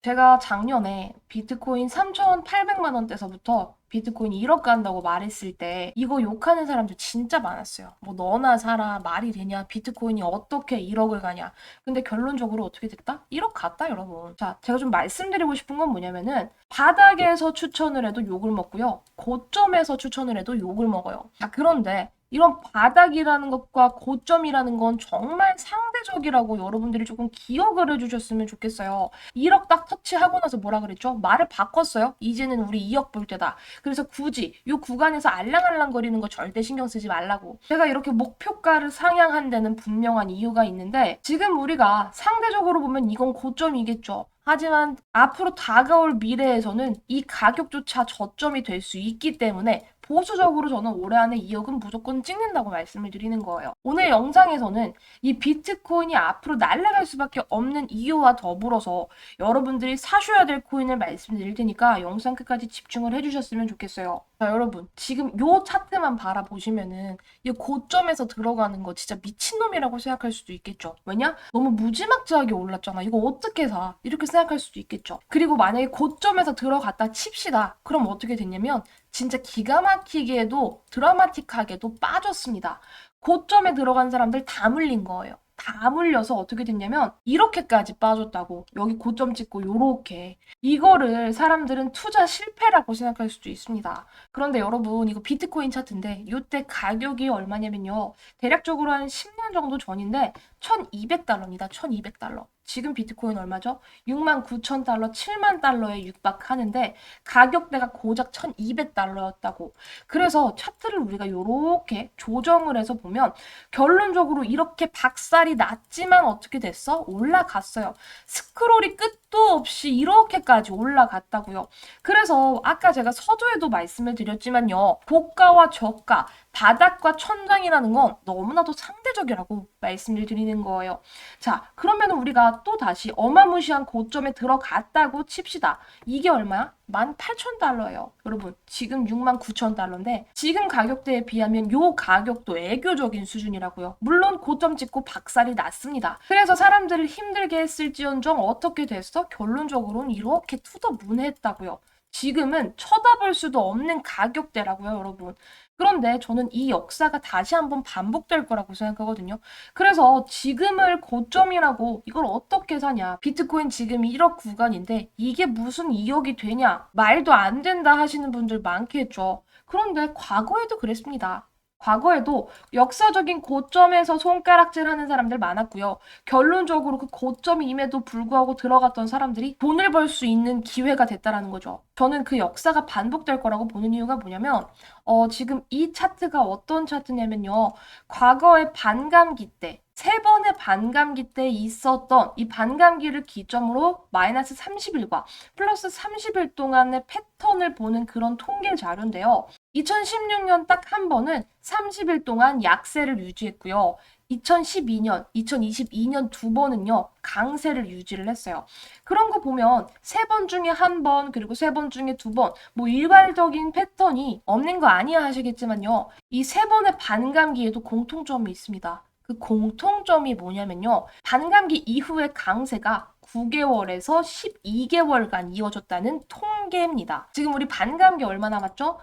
제가 작년에 비트코인 3,800만 원대서부터 비트코인이 1억 간다고 말했을 때 이거 욕하는 사람들 진짜 많았어요. 뭐 너나 사라 말이 되냐 비트코인이 어떻게 1억을 가냐. 근데 결론적으로 어떻게 됐다? 1억 갔다 여러분. 자, 제가 좀 말씀드리고 싶은 건 뭐냐면은 바닥에서 추천을 해도 욕을 먹고요. 고점에서 추천을 해도 욕을 먹어요. 자, 그런데 이런 바닥이라는 것과 고점이라는 건 정말 상대적이라고 여러분들이 조금 기억을 해주셨으면 좋겠어요. 1억 딱 터치하고 나서 뭐라 그랬죠? 말을 바꿨어요. 이제는 우리 2억 볼 때다. 그래서 굳이 이 구간에서 알랑알랑거리는 거 절대 신경 쓰지 말라고. 제가 이렇게 목표가를 상향한 데는 분명한 이유가 있는데 지금 우리가 상대적으로 보면 이건 고점이겠죠. 하지만 앞으로 다가올 미래에서는 이 가격조차 저점이 될 수 있기 때문에 보수적으로 저는 올해 안에 2억은 무조건 찍는다고 말씀을 드리는 거예요. 오늘 영상에서는 이 비트코인이 앞으로 날아갈 수밖에 없는 이유와 더불어서 여러분들이 사셔야 될 코인을 말씀드릴 테니까 영상 끝까지 집중을 해주셨으면 좋겠어요. 자, 여러분 지금 요 차트만 바라보시면은 이 고점에서 들어가는 거 진짜 미친놈이라고 생각할 수도 있겠죠. 왜냐? 너무 무지막지하게 올랐잖아. 이거 어떻게 사? 이렇게 생각할 수도 있겠죠. 그리고 만약에 고점에서 들어갔다 칩시다. 그럼 어떻게 됐냐면 진짜 기가 막히게도 드라마틱하게도 빠졌습니다. 고점에 들어간 사람들 다 물린 거예요. 다 물려서 어떻게 됐냐면 이렇게까지 빠졌다고. 여기 고점 찍고 요렇게. 이거를 사람들은 투자 실패라고 생각할 수도 있습니다. 그런데 여러분 이거 비트코인 차트인데 이때 가격이 얼마냐면요. 대략적으로 한 10년 정도 전인데 1200달러입니다. 1200달러. 지금 비트코인 얼마죠? 69,000달러, 7만 달러에 육박하는데 가격대가 고작 1200달러였다고. 그래서 차트를 우리가 이렇게 조정을 해서 보면 결론적으로 이렇게 박살이 났지만 어떻게 됐어? 올라갔어요. 스크롤이 끝도 없이 이렇게까지 올라갔다고요. 그래서 아까 제가 서두에도 말씀을 드렸지만요. 고가와 저가, 바닥과 천장이라는 건 너무나도 상대적이라고 말씀을 드리는 거예요. 자, 그러면 우리가 또 다시 어마무시한 고점에 들어갔다고 칩시다. 이게 얼마야? 18,000달러예요. 여러분, 지금 69,000달러인데 지금 가격대에 비하면 요 가격도 애교적인 수준이라고요. 물론 고점 찍고 박살이 났습니다. 그래서 사람들을 힘들게 했을지언정 어떻게 됐어? 결론적으로는 이렇게 투더문했다고요. 지금은 쳐다볼 수도 없는 가격대라고요, 여러분. 그런데 저는 이 역사가 다시 한번 반복될 거라고 생각하거든요. 그래서 지금을 고점이라고 이걸 어떻게 사냐. 비트코인 지금 1억 구간인데 이게 무슨 2억이 되냐. 말도 안 된다 하시는 분들 많겠죠. 그런데 과거에도 그랬습니다. 과거에도 역사적인 고점에서 손가락질하는 사람들 많았고요. 결론적으로 그 고점임에도 불구하고 들어갔던 사람들이 돈을 벌 수 있는 기회가 됐다라는 거죠. 저는 그 역사가 반복될 거라고 보는 이유가 뭐냐면 지금 이 차트가 어떤 차트냐면요. 과거의 반감기 때, 세 번의 반감기 때 있었던 이 반감기를 기점으로 마이너스 30일과 플러스 30일 동안의 패턴을 보는 그런 통계 자료인데요. 2016년 딱 한 번은 30일 동안 약세를 유지했고요. 2012년, 2022년 두 번은요, 강세를 유지를 했어요. 그런 거 보면 세 번 중에 한 번, 그리고 세 번 중에 두 번, 뭐 일괄적인 패턴이 없는 거 아니야 하시겠지만요. 이 세 번의 반감기에도 공통점이 있습니다. 그 공통점이 뭐냐면요. 반감기 이후의 강세가 9개월에서 12개월간 이어졌다는 통계입니다. 지금 우리 반감기 얼마 남았죠?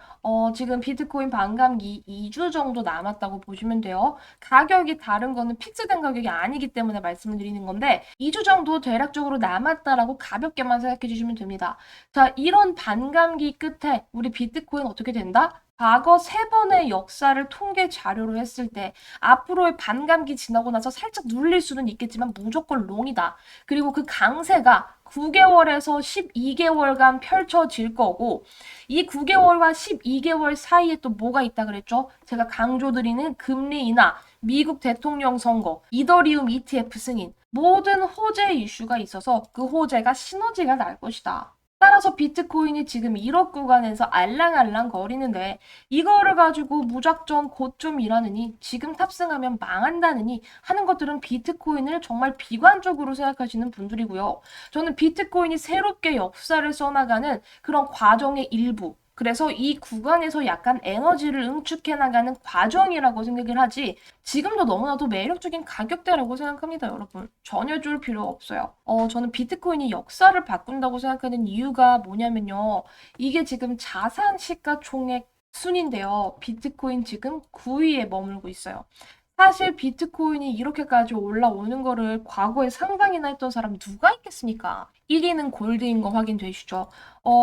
지금 비트코인 반감기 2주 정도 남았다고 보시면 돼요. 가격이 다른 거는 픽스된 가격이 아니기 때문에 말씀을 드리는 건데 2주 정도 대략적으로 남았다라고 가볍게만 생각해 주시면 됩니다. 자, 이런 반감기 끝에 우리 비트코인 어떻게 된다? 과거 세 번의 역사를 통계 자료로 했을 때 앞으로의 반감기 지나고 나서 살짝 눌릴 수는 있겠지만 무조건 롱이다. 그리고 그 강세가 9개월에서 12개월간 펼쳐질 거고 이 9개월과 12개월 사이에 또 뭐가 있다 그랬죠? 제가 강조드리는 금리 인하, 미국 대통령 선거, 이더리움 ETF 승인 모든 호재 이슈가 있어서 그 호재가 시너지가 날 것이다. 따라서 비트코인이 지금 1억 구간에서 알랑알랑 거리는데 이거를 가지고 무작정 고점이라느니 지금 탑승하면 망한다느니 하는 것들은 비트코인을 정말 비관적으로 생각하시는 분들이고요. 저는 비트코인이 새롭게 역사를 써나가는 그런 과정의 일부 그래서 이 구간에서 약간 에너지를 응축해 나가는 과정이라고 생각을 하지 지금도 너무나도 매력적인 가격대라고 생각합니다, 여러분. 전혀 줄 필요 없어요. 저는 비트코인이 역사를 바꾼다고 생각하는 이유가 뭐냐면요. 이게 지금 자산 시가총액 순인데요. 비트코인 지금 9위에 머물고 있어요. 사실 비트코인이 이렇게까지 올라오는 거를 과거에 상상이나 했던 사람 누가 있겠습니까? 1위는 골드인 거 확인되시죠?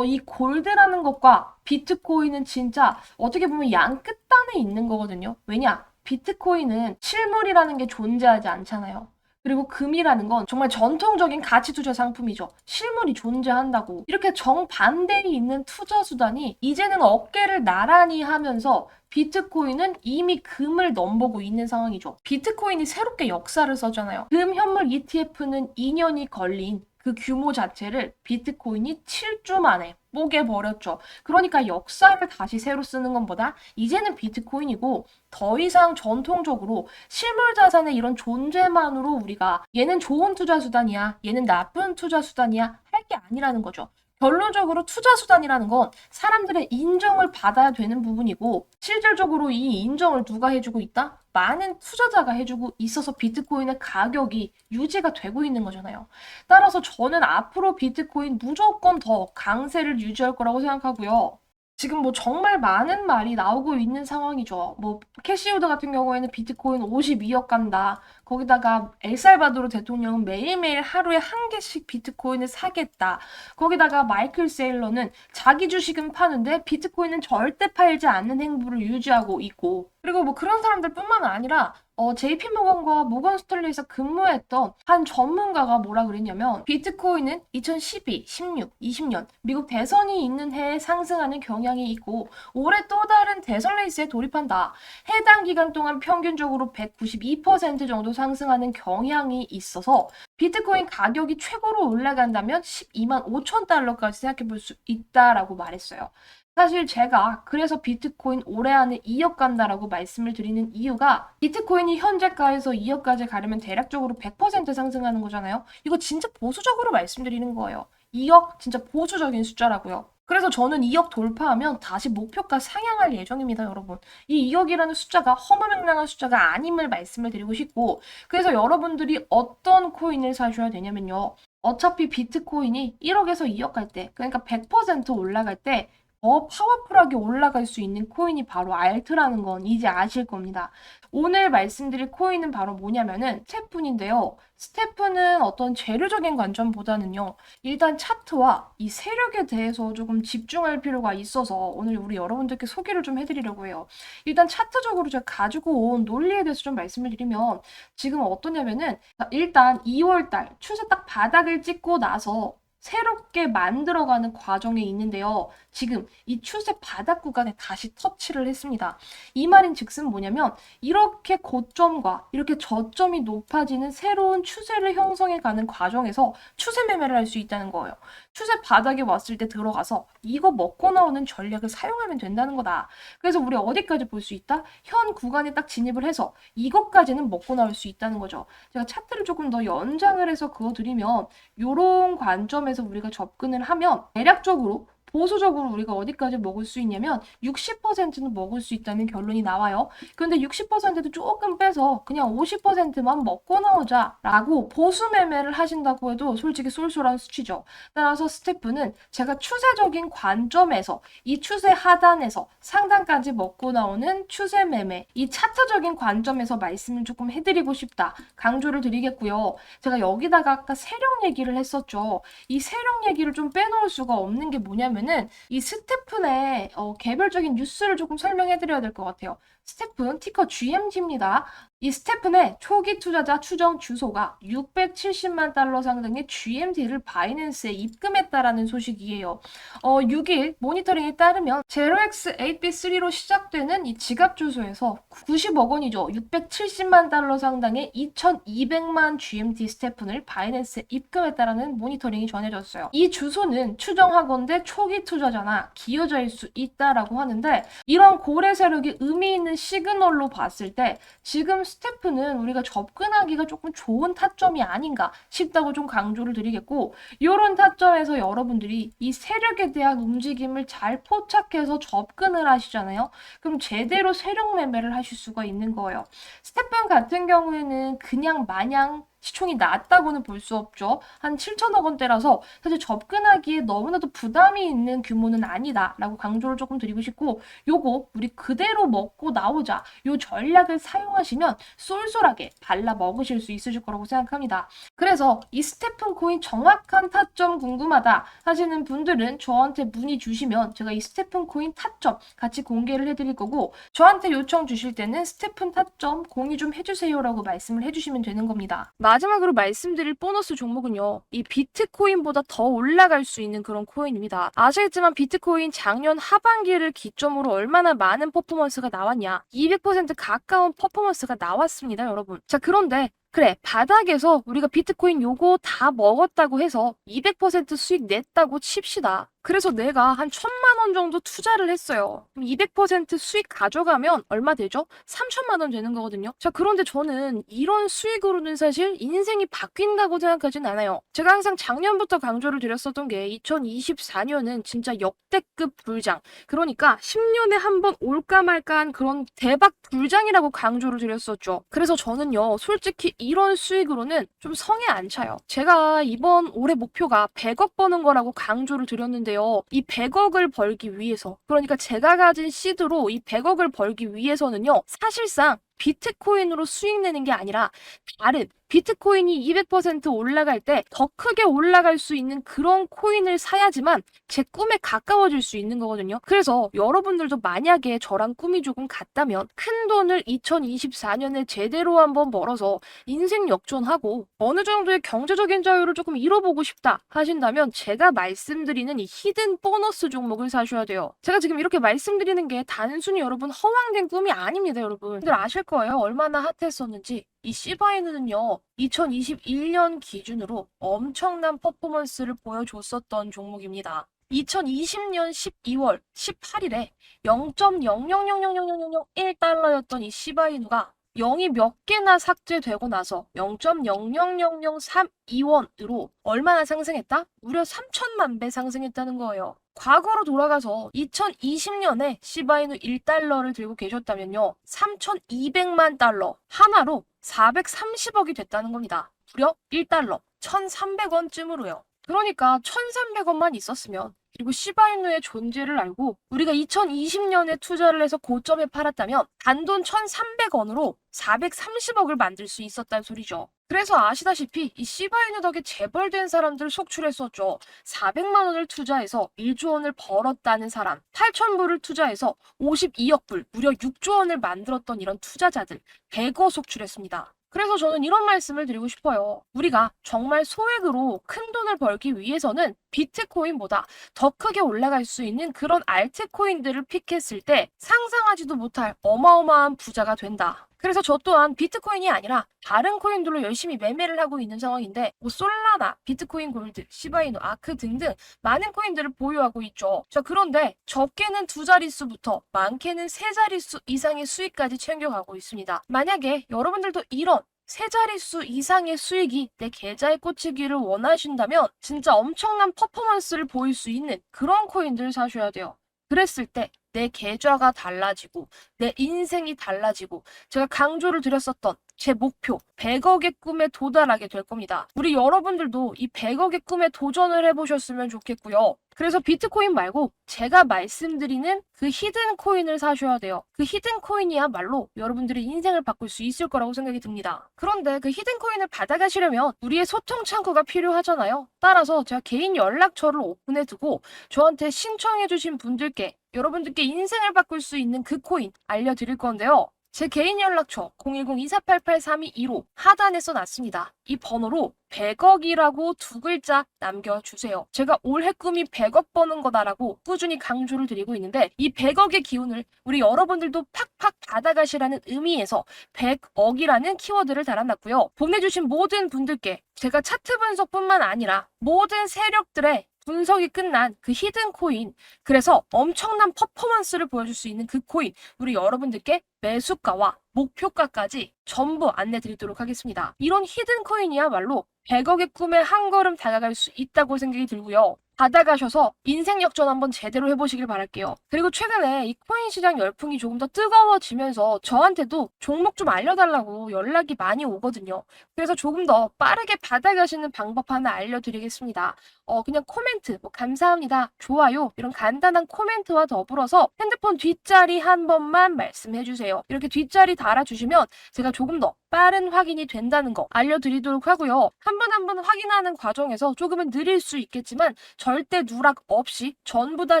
이 골드라는 것과 비트코인은 진짜 어떻게 보면 양 끝단에 있는 거거든요. 왜냐? 비트코인은 실물이라는 게 존재하지 않잖아요. 그리고 금이라는 건 정말 전통적인 가치 투자 상품이죠. 실물이 존재한다고. 이렇게 정반대에 있는 투자 수단이 이제는 어깨를 나란히 하면서 비트코인은 이미 금을 넘보고 있는 상황이죠. 비트코인이 새롭게 역사를 써잖아요. 금 현물 ETF는 2년이 걸린 그 규모 자체를 비트코인이 7주 만에 뽀개버렸죠. 그러니까 역사를 다시 새로 쓰는 것보다 이제는 비트코인이고 더 이상 전통적으로 실물 자산의 이런 존재만으로 우리가 얘는 좋은 투자 수단이야, 얘는 나쁜 투자 수단이야 할 게 아니라는 거죠. 결론적으로 투자 수단이라는 건 사람들의 인정을 받아야 되는 부분이고 실질적으로 이 인정을 누가 해주고 있다? 많은 투자자가 해주고 있어서 비트코인의 가격이 유지가 되고 있는 거잖아요. 따라서 저는 앞으로 비트코인 무조건 더 강세를 유지할 거라고 생각하고요. 지금 뭐 정말 많은 말이 나오고 있는 상황이죠. 뭐 캐시우드 같은 경우에는 비트코인 52억 간다. 거기다가 엘살바도르 대통령은 매일매일 하루에 한 개씩 비트코인을 사겠다. 거기다가 마이클 세일러는 자기 주식은 파는데 비트코인은 절대 팔지 않는 행보를 유지하고 있고 그리고 뭐 그런 사람들뿐만 아니라 JP모건과 모건 스탠리에서 근무했던 한 전문가가 뭐라 그랬냐면 비트코인은 2012, 16, 20년 미국 대선이 있는 해에 상승하는 경향이 있고 올해 또 다른 대선 레이스에 돌입한다. 해당 기간 동안 평균적으로 192% 정도 상승하는 경향이 있어서 비트코인 가격이 최고로 올라간다면 12만 5천 달러까지 생각해 볼 수 있다라고 말했어요. 사실 제가 그래서 비트코인 올해 안에 2억 간다라고 말씀을 드리는 이유가 비트코인이 현재가에서 2억까지 가려면 대략적으로 100% 상승하는 거잖아요. 이거 진짜 보수적으로 말씀드리는 거예요. 2억 진짜 보수적인 숫자라고요. 그래서 저는 2억 돌파하면 다시 목표가 상향할 예정입니다, 여러분. 이 2억이라는 숫자가 허무맹랑한 숫자가 아님을 말씀을 드리고 싶고 그래서 여러분들이 어떤 코인을 사셔야 되냐면요. 어차피 비트코인이 1억에서 2억 갈 때, 그러니까 100% 올라갈 때 더 파워풀하게 올라갈 수 있는 코인이 바로 알트라는 건 이제 아실 겁니다. 오늘 말씀드릴 코인은 바로 뭐냐면은 스테픈인데요. 스테픈은 어떤 재료적인 관점보다는요. 일단 차트와 이 세력에 대해서 조금 집중할 필요가 있어서 오늘 우리 여러분들께 소개를 좀 해드리려고 해요. 일단 차트적으로 제가 가지고 온 논리에 대해서 좀 말씀을 드리면 지금 어떠냐면은 일단 2월달 추세 딱 바닥을 찍고 나서 새롭게 만들어가는 과정에 있는데요. 지금 이 추세 바닥 구간에 다시 터치를 했습니다. 이 말인 즉슨 뭐냐면 이렇게 고점과 이렇게 저점이 높아지는 새로운 추세를 형성해가는 과정에서 추세 매매를 할 수 있다는 거예요. 추세 바닥에 왔을 때 들어가서 이거 먹고 나오는 전략을 사용하면 된다는 거다. 그래서 우리 어디까지 볼 수 있다? 현 구간에 딱 진입을 해서 이것까지는 먹고 나올 수 있다는 거죠. 제가 차트를 조금 더 연장을 해서 그어드리면 이런 관점에서 우리가 접근을 하면 대략적으로 보수적으로 우리가 어디까지 먹을 수 있냐면 60%는 먹을 수 있다는 결론이 나와요. 그런데 60%도 조금 빼서 그냥 50%만 먹고 나오자라고 보수 매매를 하신다고 해도 솔직히 쏠쏠한 수치죠. 따라서 스테프는 제가 추세적인 관점에서 이 추세 하단에서 상단까지 먹고 나오는 추세 매매 이 차트적인 관점에서 말씀을 조금 해드리고 싶다. 강조를 드리겠고요. 제가 여기다가 아까 세력 얘기를 했었죠. 이 세력 얘기를 좀 빼놓을 수가 없는 게 뭐냐면은 이 스테픈의 개별적인 뉴스를 조금 설명해 드려야 될 것 같아요. 스테픈 티커 GMG입니다. 이 스테픈의 초기 투자자 추정 주소가 670만 달러 상당의 GMT를 바이낸스에 입금했다라는 소식이에요. 6일 모니터링에 따르면 0x8B3로 시작되는 이 지갑 주소에서 90억 원이죠. 670만 달러 상당의 2200만 GMT 스테픈을 바이낸스에 입금했다라는 모니터링이 전해졌어요. 이 주소는 추정하건대 초기 투자자나 기여자일 수 있다라고 하는데 이런 고래 세력이 의미 있는 있는 시그널로 봤을 때 지금 스태프는 우리가 접근하기가 조금 좋은 타점이 아닌가 싶다고 좀 강조를 드리겠고, 이런 타점에서 여러분들이 이 세력에 대한 움직임을 잘 포착해서 접근을 하시잖아요. 그럼 제대로 세력 매매를 하실 수가 있는 거예요. 스태프 같은 경우에는 그냥 마냥 시총이 낮다고는 볼 수 없죠. 한 7천억 원대라서 사실 접근하기에 너무나도 부담이 있는 규모는 아니다라고 강조를 조금 드리고 싶고, 요거 우리 그대로 먹고 나오자 요 전략을 사용하시면 쏠쏠하게 발라 먹으실 수 있으실 거라고 생각합니다. 그래서 이 스테픈 코인 정확한 타점 궁금하다 하시는 분들은 저한테 문의 주시면 제가 이 스테픈 코인 타점 같이 공개를 해드릴 거고, 저한테 요청 주실 때는 스테픈 타점 공유 좀 해주세요라고 말씀을 해주시면 되는 겁니다. 마지막으로 말씀드릴 보너스 종목은요, 이 비트코인보다 더 올라갈 수 있는 그런 코인입니다. 아시겠지만 비트코인 작년 하반기를 기점으로 얼마나 많은 퍼포먼스가 나왔냐, 200% 가까운 퍼포먼스가 나왔습니다, 여러분. 자, 그런데 그래, 바닥에서 우리가 비트코인 요거 다 먹었다고 해서 200% 수익 냈다고 칩시다. 그래서 내가 한 1,000만 원 정도 투자를 했어요. 그럼 200% 수익 가져가면 얼마 되죠? 3,000만 원 되는 거거든요. 자, 그런데 저는 이런 수익으로는 사실 인생이 바뀐다고 생각하진 않아요. 제가 항상 작년부터 강조를 드렸었던 게 2024년은 진짜 역대급 불장. 그러니까 10년에 한 번 올까 말까한 그런 대박 불장이라고 강조를 드렸었죠. 그래서 저는요, 솔직히 이런 수익으로는 좀 성에 안 차요. 제가 이번 올해 목표가 100억 버는 거라고 강조를 드렸는데요. 이 100억을 벌기 위해서, 그러니까 제가 가진 시드로 이 100억을 벌기 위해서는요, 사실상 비트코인으로 수익 내는 게 아니라 다른 비트코인이 200% 올라갈 때 더 크게 올라갈 수 있는 그런 코인을 사야지만 제 꿈에 가까워질 수 있는 거거든요. 그래서 여러분들도 만약에 저랑 꿈이 조금 같다면 큰 돈을 2024년에 제대로 한번 벌어서 인생 역전하고 어느 정도의 경제적인 자유를 조금 이뤄보고 싶다 하신다면 제가 말씀드리는 이 히든 보너스 종목을 사셔야 돼요. 제가 지금 이렇게 말씀드리는 게 단순히 여러분 허황된 꿈이 아닙니다, 여러분. 여러분들 아실 거예요. 얼마나 핫했었는지. 이 시바이누는요, 2021년 기준으로 엄청난 퍼포먼스를 보여줬었던 종목입니다. 2020년 12월 18일에 0.0000001달러였던 이 시바이누가 0이 몇 개나 삭제되고 나서 0.000032원으로 얼마나 상승했다? 무려 3천만 배 상승했다는 거예요. 과거로 돌아가서 2020년에 시바이누 1달러를 들고 계셨다면요, 3,200만 달러 하나로 430억이 됐다는 겁니다. 무려 1달러 1,300원쯤으로요. 그러니까 1,300원만 있었으면, 그리고 시바이누의 존재를 알고 우리가 2020년에 투자를 해서 고점에 팔았다면 단돈 1,300원으로 430억을 만들 수 있었다는 소리죠. 그래서 아시다시피 이 시바이누 덕에 재벌된 사람들 속출했었죠. 400만 원을 투자해서 1조 원을 벌었다는 사람, 8,000불을 투자해서 52억 불, 무려 6조 원을 만들었던 이런 투자자들 100억 속출했습니다. 그래서 저는 이런 말씀을 드리고 싶어요. 우리가 정말 소액으로 큰 돈을 벌기 위해서는 비트코인보다 더 크게 올라갈 수 있는 그런 알트코인들을 픽했을 때 상상하지도 못할 어마어마한 부자가 된다. 그래서 저 또한 비트코인이 아니라 다른 코인들로 열심히 매매를 하고 있는 상황인데, 뭐 솔라나, 비트코인 골드, 시바이누, 아크 등등 많은 코인들을 보유하고 있죠. 자, 그런데 적게는 2자릿수부터 많게는 3자릿수 이상의 수익까지 챙겨가고 있습니다. 만약에 여러분들도 이런 3자릿수 이상의 수익이 내 계좌에 꽂히기를 원하신다면 진짜 엄청난 퍼포먼스를 보일 수 있는 그런 코인들을 사셔야 돼요. 그랬을 때 내 계좌가 달라지고 내 인생이 달라지고 제가 강조를 드렸었던 제 목표 100억의 꿈에 도달하게 될 겁니다. 우리 여러분들도 이 100억의 꿈에 도전을 해보셨으면 좋겠고요. 그래서 비트코인 말고 제가 말씀드리는 그 히든 코인을 사셔야 돼요. 그 히든 코인이야말로 여러분들의 인생을 바꿀 수 있을 거라고 생각이 듭니다. 그런데 그 히든 코인을 받아가시려면 우리의 소통 창구가 필요하잖아요. 따라서 제가 개인 연락처를 오픈해두고 저한테 신청해주신 분들께, 여러분들께 인생을 바꿀 수 있는 그 코인 알려드릴 건데요. 제 개인 연락처 010-2488-3225 하단에 써놨습니다. 이 번호로 100억이라고 2글자 남겨주세요. 제가 올해 꿈이 100억 버는 거다라고 꾸준히 강조를 드리고 있는데, 이 100억의 기운을 우리 여러분들도 팍팍 받아가시라는 의미에서 100억이라는 키워드를 달아놨고요. 보내주신 모든 분들께 제가 차트 분석뿐만 아니라 모든 세력들의 분석이 끝난 그 히든 코인, 그래서 엄청난 퍼포먼스를 보여줄 수 있는 그 코인, 우리 여러분들께 매수가와 목표가까지 전부 안내 드리도록 하겠습니다. 이런 히든 코인이야말로 100억의 꿈에 한 걸음 다가갈 수 있다고 생각이 들고요. 받아가셔서 인생 역전 한번 제대로 해보시길 바랄게요. 그리고 최근에 이 코인 시장 열풍이 조금 더 뜨거워지면서 저한테도 종목 좀 알려달라고 연락이 많이 오거든요. 그래서 조금 더 빠르게 받아가시는 방법 하나 알려드리겠습니다. 그냥 코멘트, 뭐 감사합니다, 좋아요 이런 간단한 코멘트와 더불어서 핸드폰 뒷자리 한 번만 말씀해주세요. 이렇게 뒷자리 달아주시면 제가 조금 더 빠른 확인이 된다는 거 알려드리도록 하고요. 한 번 한 번 확인하는 과정에서 조금은 느릴 수 있겠지만 절대 누락 없이 전부 다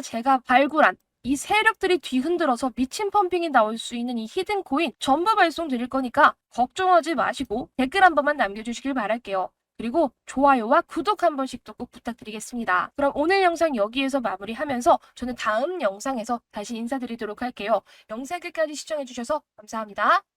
제가 발굴한 이 세력들이 뒤흔들어서 미친 펌핑이 나올 수 있는 이 히든 코인 전부 발송 드릴 거니까 걱정하지 마시고 댓글 한 번만 남겨주시길 바랄게요. 그리고 좋아요와 구독 한 번씩도 꼭 부탁드리겠습니다. 그럼 오늘 영상 여기에서 마무리하면서 저는 다음 영상에서 다시 인사드리도록 할게요. 영상 끝까지 시청해주셔서 감사합니다.